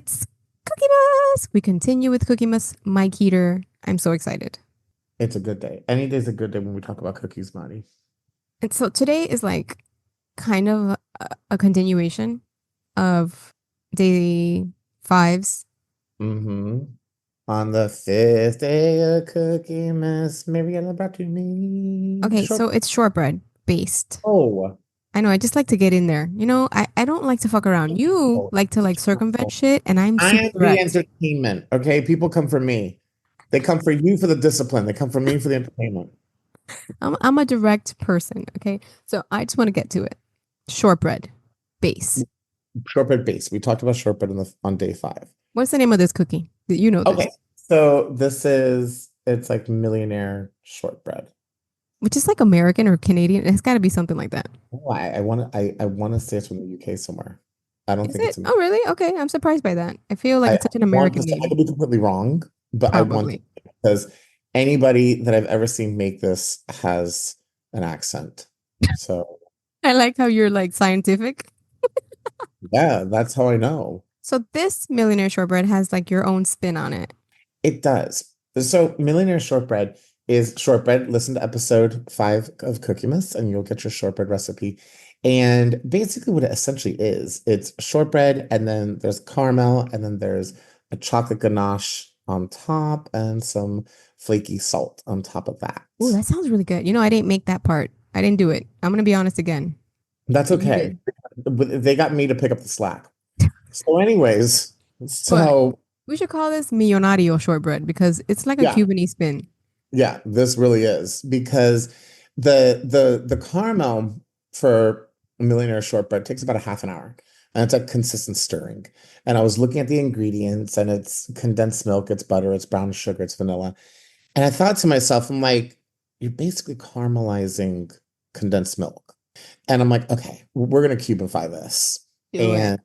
It's Cookiemas. We continue with Cookiemas, Mike Heater. I'm so excited. It's a good day. Any day's a good day when we talk about cookies, Marty. And so today is like kind of a continuation of day fives. Mm-hmm. On the fifth day of Cookie Miss Mariella brought to me Okay, short. so it's shortbread based. Oh, I know, I just like to get in there. I don't like to fuck around. You oh, like to like circumvent oh. shit, and I'm I super am the direct. entertainment. Okay, people come for me. They come for you for the discipline. They come for me for the entertainment. I'm a direct person, okay? So I just want to get to it. Shortbread base. Shortbread base. We talked about shortbread on day five. What's the name of this cookie? You know Okay, this. so it's like Millionaire shortbread. Which is like American or Canadian. It's got to be something like that. Oh, I want to say it's from the UK somewhere. I don't Is think it? it's American. Oh, really? Okay, I'm surprised by that. I feel like I it's such an want to American say I name. could be completely wrong, but I want to Probably. because anybody that I've ever seen make this has an accent. So I like how you're like scientific. yeah, that's how I know. So this millionaire shortbread has like your own spin on it. It does. So Millionaire Shortbread is shortbread. Listen to episode 5 of Cookiemas and you'll get your shortbread recipe. And basically what it essentially is, it's shortbread and then there's caramel and then there's a chocolate ganache on top and some flaky salt on top of that. Oh, that sounds really good. I didn't make that part. I didn't do it. I'm gonna be honest again. That's You okay. did. They got me to pick up the slack. So anyways, But so we should call this millonario shortbread because it's like a yeah. Cuban spin. Yeah, this really is because the caramel for a millionaire shortbread takes about a half an hour. And it's like consistent stirring. And I was looking at the ingredients and it's condensed milk, it's butter, it's brown sugar, it's vanilla. And I thought to myself, I'm like, you're basically caramelizing condensed milk. And I'm like, okay, we're gonna cubify this. Do it. And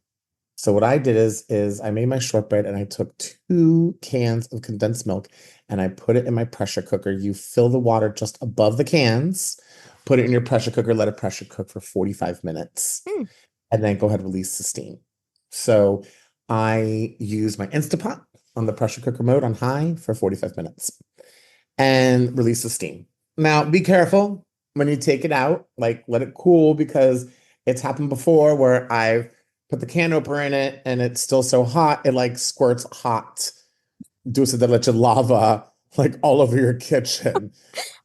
so what I did is I made my shortbread and I took 2 cans of condensed milk and I put it in my pressure cooker. You fill the water just above the cans, put it in your pressure cooker, let it pressure cook for 45 minutes, Hmm. and then go ahead and release the steam. So I use my Instapot on the pressure cooker mode on high for 45 minutes and release the steam. Now, be careful when you take it out, like let it cool because it's happened before where I've put the can opener in it and it's still so hot, it like squirts hot dulce de leche lava like all over your kitchen.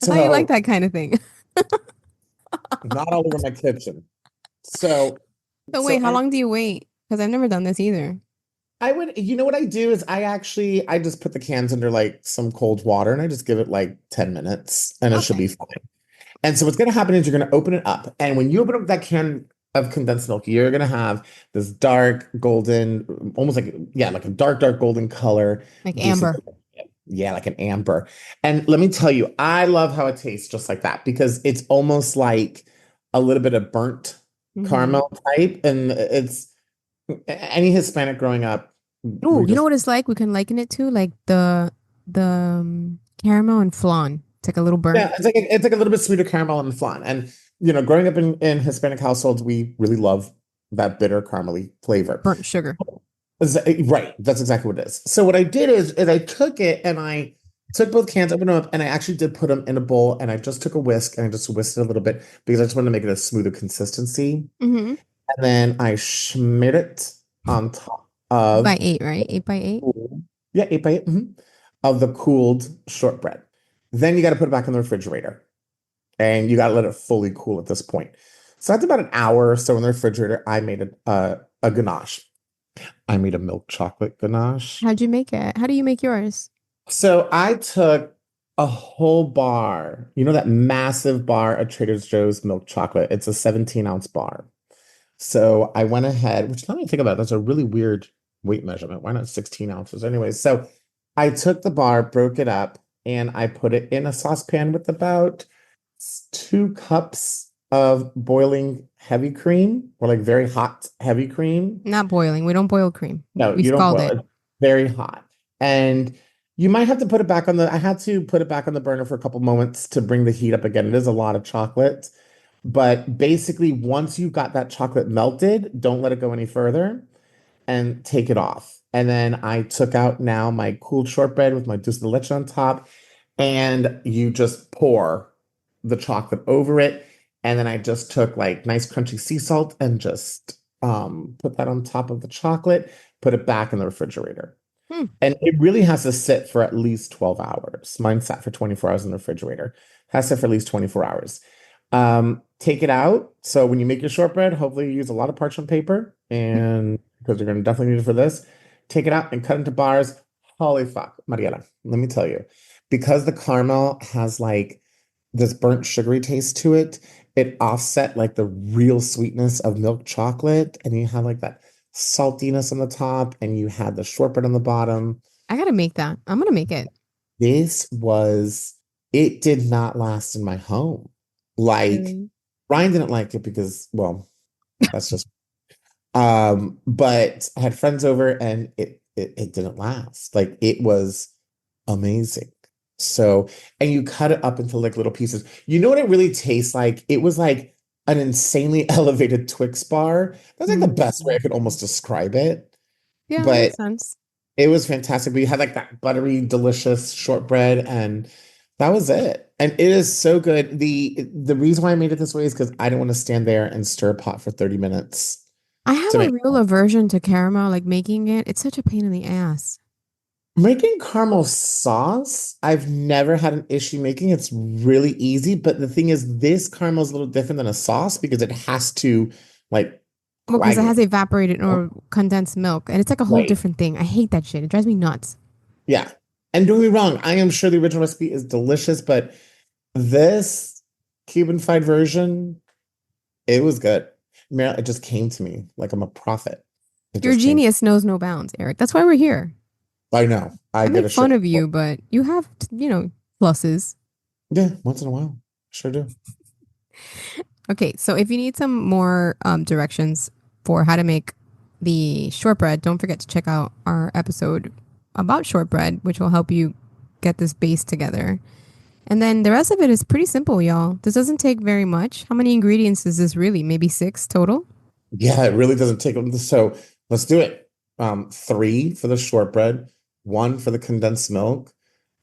I thought you liked So, that kind of thing. not all over my kitchen. So, So so wait, how I long do you wait? Because I've never done this either. I would, you know what I do is I just put the cans under like some cold water and I just give it like 10 minutes and it should Okay. be fine. And so what's going to happen is you're going to open it up. And when you open up that can of condensed milk, you're going to have this dark golden, almost like, yeah, like a dark, dark golden color. Like Dulce de amber. leche. Yeah, like an amber. And let me tell you, I love how it tastes just like that because it's almost like a little bit of burnt Hmm. caramel type. And it's any Hispanic growing up, Oh, we you know just, what it's like? We can liken it to like the caramel and flan. It's like a little burnt yeah, it's like a little bit sweeter caramel and flan. And growing up in Hispanic households, we really love that bitter caramely flavor. burnt sugar. Right, that's exactly what it is. So what I did is I took it and I took both cans, opened them up, and I actually did put them in a bowl, and I just took a whisk and I just whisked it a little bit because I just wanted to make it a smoother consistency. Hmm. And then I smeared it on top By of 8, right? 8 by 8. yeah, 8 by 8 of the cooled shortbread. Then you got to put it back in the refrigerator. And you got to let it fully cool at this point. So after about an hour or so in the refrigerator, I made a ganache. I made a milk chocolate ganache. How'd you make it? How do you make yours? So I took a whole bar, that massive bar of Trader Joe's milk chocolate. It's a 17-ounce bar. So I went ahead, which now that I think about it, that's a really weird weight measurement. Why not 16 ounces? Anyways, so I took the bar, broke it up, and I put it in a saucepan with about 2 cups of boiling heavy cream or like very hot heavy cream. Not boiling. We don't boil cream. No, We you don't scald boil it. it. Very hot. And you might have to put it back on I had to put it back on the burner for a couple moments to bring the heat up again. It is a lot of chocolate. But basically, once you've got that chocolate melted, don't let it go any further. and take it off. And then I took out now my cooled shortbread with my dulce de leche on top, and you just pour the chocolate over it. And then I just took like nice crunchy sea salt and just put that on top of the chocolate, put it back in the refrigerator. Hmm. And it really has to sit for at least 12 hours. Mine sat for 24 hours in the refrigerator. Has to sit for at least 24 hours. Take it out. So when you make your shortbread, hopefully you use a lot of parchment paper and because you're going to definitely need it for this. Take it out and cut into bars. Holy fuck, Mariela, let me tell you, because the caramel has like this burnt sugary taste to it, it offset like the real sweetness of milk chocolate, and you have like that saltiness on the top, and you had the shortbread on the bottom. I gotta make that. I'm gonna make it. This was, it did not last in my home. Like, Really? Ryan didn't like it because, well, that's just, but I had friends over and it didn't last. Like, it was amazing. So, and you cut it up into like little pieces. You know what it really tastes like? It was like an insanely elevated Twix bar. That's like the best way I Mm. could almost describe it. Yeah, that But makes sense. it was fantastic. We had like that buttery, delicious shortbread, and that was it. And it is so good. The reason why I made it this way is because I didn't want to stand there and stir a pot for 30 minutes I have to a make. real aversion to caramel, like making it. It's such a pain in the ass. Making caramel sauce, I've never had an issue making. It's really easy, but the thing is, this caramel is a little different than a sauce because it has to like Well, because it coagulate. has evaporated or condensed milk, and it's like a whole Right. different thing. I hate that shit. It drives me nuts. Yeah. And don't get me wrong, I am sure the original recipe is delicious, but this Cuban fried version, it was good. It just came to me like I'm a prophet. It Your just came. genius knows no bounds, Eric. That's why we're here. I know. I I get make a fun shit. of you, but you have, pluses. Yeah, once in a while. Sure do. Okay, so if you need some more directions for how to make the shortbread, don't forget to check out our episode about shortbread, which will help you get this base together. And then the rest of it is pretty simple, y'all. This doesn't take very much. How many ingredients is this really? Maybe six total? Yeah, it really doesn't take. So let's do it. Three for the shortbread, one for the condensed milk,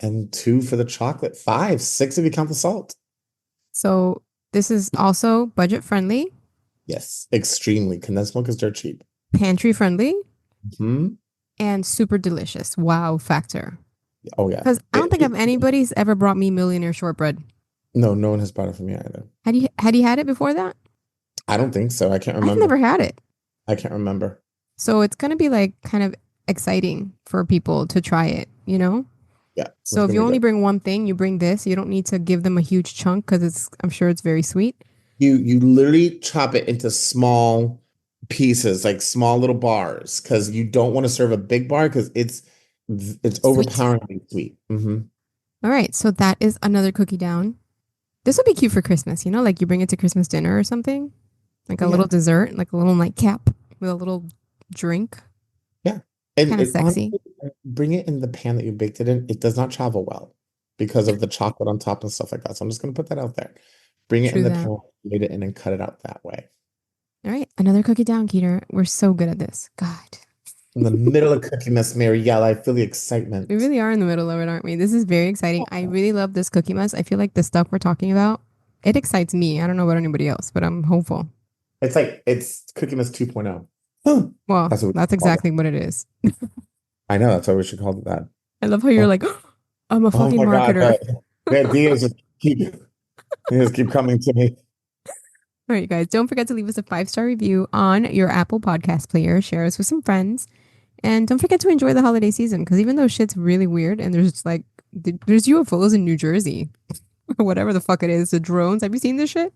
and two for the chocolate. Five, six if you count the salt. So this is also budget friendly, Yes, extremely. Condensed milk is dirt cheap. pantry friendly, Hmm. and super delicious. Wow factor. Oh yeah. Because I don't think of anybody's ever brought me Millionaire shortbread. No, no one has brought it for me either. Had you had it before that? I don't think so. I can't I've remember. never had it. I can't remember. So it's gonna be like kind of exciting for people to try it, you know? Yeah, So it's if gonna you be only good. bring one thing, you bring this. You don't need to give them a huge chunk because I'm sure it's very sweet. You literally chop it into small pieces, like small little bars, because you don't want to serve a big bar because it's Sweet. overpoweringly sweet. Hmm. All right, so that is another cookie down. This would be cute for Christmas, like you bring it to Christmas dinner or something, like a little Yeah, dessert, like a little nightcap with a little drink. yeah. And Kind of it sexy. honestly, bring it in the pan that you baked it in. It does not travel well because of the chocolate on top and stuff like that. So I'm just gonna put that out there. Bring it in True the that. pan, made it in, and cut it out that way. All right, another cookie down, Keter. We're so good at this. God, In the middle of Cookiemas, Mariella, I feel the we excitement. really are in the middle of it, aren't we? This is very exciting. I really love this cookie mess. I feel like the stuff we're talking about, it excites me. I don't know about anybody else, but I'm hopeful. It's Cookiemas 2.0. Huh. Well, That's what we that's called it. exactly what it is. I know, that's why we should call it that. I love how you're Oh, like, I'm a oh fucking my God, marketer. the ideas just keep coming to me. All right, guys, don't forget to leave us a 5-star review on your Apple Podcast player. Share us with some friends. And don't forget to enjoy the holiday season because even though shit's really weird and there's like, there's UFOs in New Jersey or whatever the fuck it is, the drones. Have you seen this shit?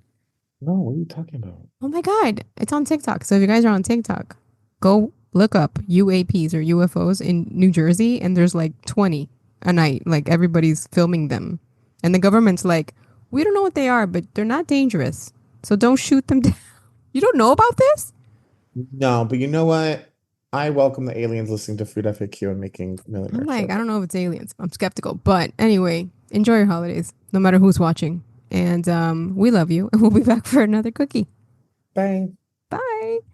No, what are you talking about? Oh my God, it's on TikTok. So if you guys are on TikTok, go look up UAPs or UFOs in New Jersey and there's like 20 a night. Like everybody's filming them. And the government's like, we don't know what they are, but they're not dangerous. So don't shoot them down. You don't know about this? No, but you know what? I welcome the aliens listening to Food FAQ and making I'm millionaire like, I shortbread. don't know if it's aliens. I'm skeptical. But anyway, enjoy your holidays, no matter who's watching. And we love you. And we'll be back for another cookie. Bye. Bye.